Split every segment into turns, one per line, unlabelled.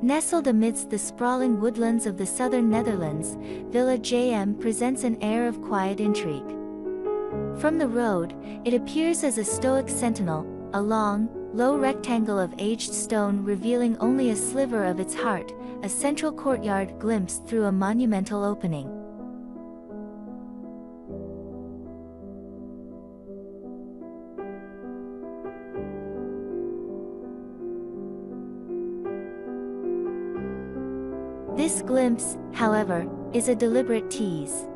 Nestled amidst the sprawling woodlands of the southern Netherlands, Villa JM presents an air of quiet intrigue. From the road, it appears as a stoic sentinel, a long, low rectangle of aged stone revealing only a sliver of its heart, a central courtyard glimpsed through a monumental opening. This glimpse, however, is a deliberate tease.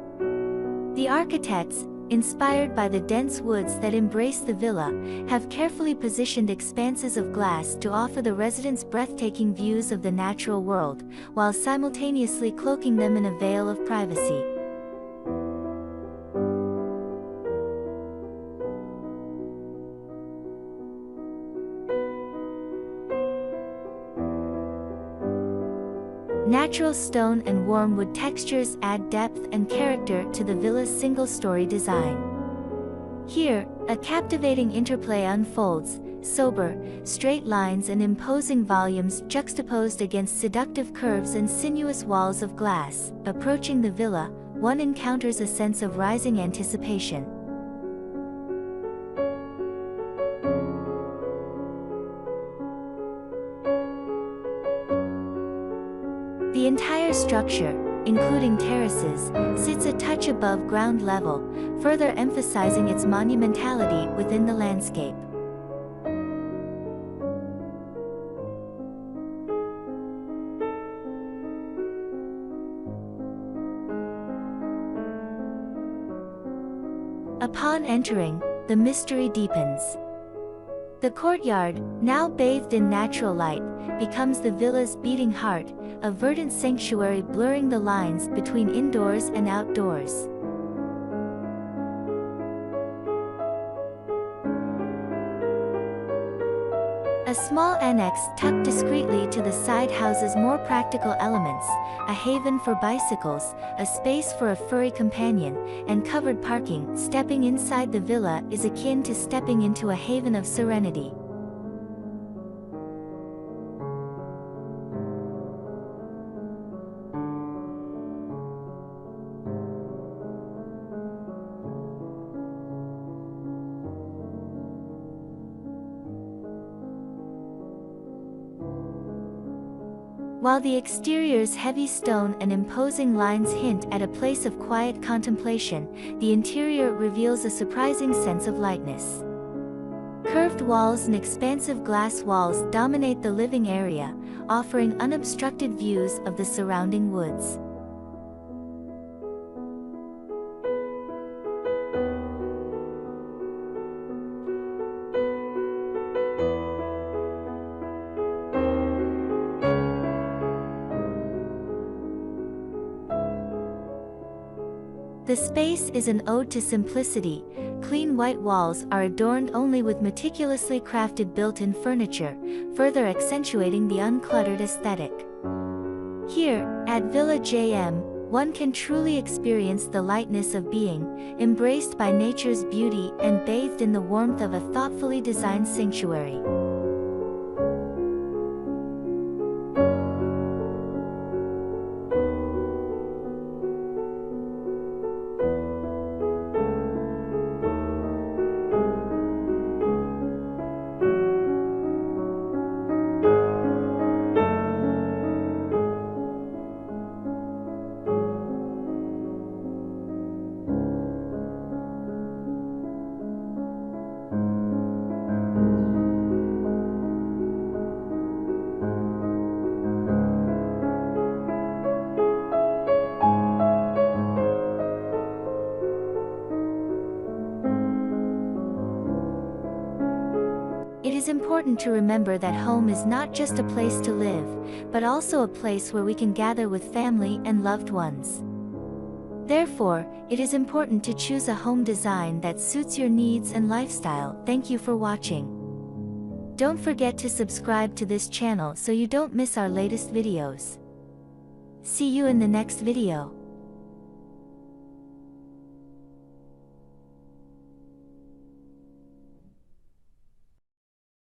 The architects, inspired by the dense woods that embrace the villa, have carefully positioned expanses of glass to offer the residents breathtaking views of the natural world, while simultaneously cloaking them in a veil of privacy. Natural stone and warm wood textures add depth and character to the villa's single-story design. Here, a captivating interplay unfolds, sober, straight lines and imposing volumes juxtaposed against seductive curves and sinuous walls of glass. Approaching the villa, one encounters a sense of rising anticipation. The entire structure, including terraces, sits a touch above ground level, further emphasizing its monumentality within the landscape. Upon entering, the mystery deepens. The courtyard, now bathed in natural light, becomes the villa's beating heart, a verdant sanctuary blurring the lines between indoors and outdoors. A small annex tucked discreetly to the side houses more practical elements, a haven for bicycles, a space for a furry companion, and covered parking. Stepping inside the villa is akin to stepping into a haven of serenity. While the exterior's heavy stone and imposing lines hint at a place of quiet contemplation, the interior reveals a surprising sense of lightness. Curved walls and expansive glass walls dominate the living area, offering unobstructed views of the surrounding woods. The space is an ode to simplicity. Clean white walls are adorned only with meticulously crafted built-in furniture, further accentuating the uncluttered aesthetic. Here, at Villa JM, one can truly experience the lightness of being, embraced by nature's beauty and bathed in the warmth of a thoughtfully designed sanctuary. It is important to remember that home is not just a place to live, but also a place where we can gather with family and loved ones. Therefore, it is important to choose a home design that suits your needs and lifestyle. Thank you for watching. Don't forget to subscribe to this channel so you don't miss our latest videos. See you in the next video.